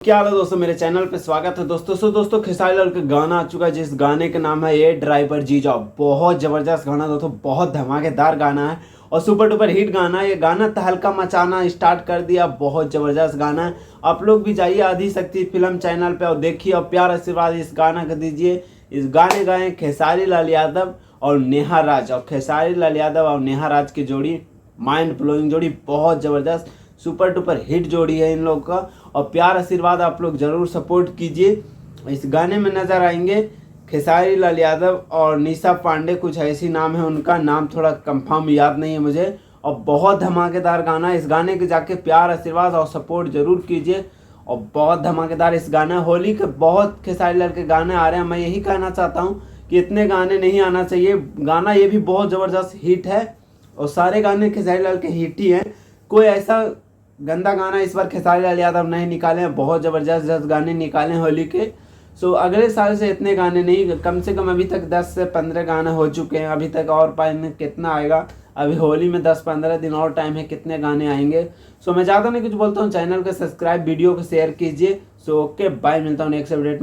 क्या हाल है दोस्तों, मेरे चैनल पे स्वागत है दोस्तों खेसारी लाल का गाना आ चुका है जिस गाने का नाम है ये ड्राइवर जी जाओ। बहुत जबरदस्त गाना दोस्तों, बहुत धमाकेदार गाना है और सुपर डुपर हिट गाना है। ये गाना तहलका मचाना स्टार्ट कर दिया, बहुत जबरदस्त गाना है। आप लोग भी जाइए आदिशक्ति फिल्म चैनल पे और देखिए और प्यार आशीर्वाद इस गाना का दीजिए। इस गाने गाए खेसारी लाल यादव और नेहा राज, और खेसारी लाल यादव और नेहा राज की जोड़ी माइंड ब्लोइंग जोड़ी, बहुत जबरदस्त सुपर डुपर हिट जोड़ी है इन लोग का। और प्यार आशीर्वाद आप लोग जरूर सपोर्ट कीजिए। इस गाने में नजर आएंगे खेसारी लाल यादव और निशा पांडे, कुछ ऐसी नाम है उनका, नाम थोड़ा कंफर्म याद नहीं है मुझे। और बहुत धमाकेदार गाना है। इस गाने के जाके प्यार आशीर्वाद और सपोर्ट जरूर कीजिए। और बहुत धमाकेदार इस गाना, होली के बहुत खेसारी लाल के गाने आ रहे हैं। मैं यही कहना चाहता हूँ कि इतने गाने नहीं आना चाहिए। गाना ये भी बहुत ज़बरदस्त हिट है और सारे गाने खेसारी लाल के हिट ही हैं। कोई ऐसा गंदा गाना इस बार खेसारी लाल यादव नहीं निकाले हैं, बहुत ज़बरदस्त गाने निकाले हैं होली के। सो अगले साल से इतने गाने नहीं, कम से कम अभी तक 10 से 15 गाने हो चुके हैं अभी तक, और पाए कितना आएगा। अभी होली में 10-15 दिन और टाइम है, कितने गाने आएंगे। सो मैं ज़्यादा नहीं कुछ बोलता हूँ, चैनल को सब्सक्राइब, वीडियो को शेयर कीजिए। सो ओके बाय, मिलता हूँ नेक्स्ट अपडेट।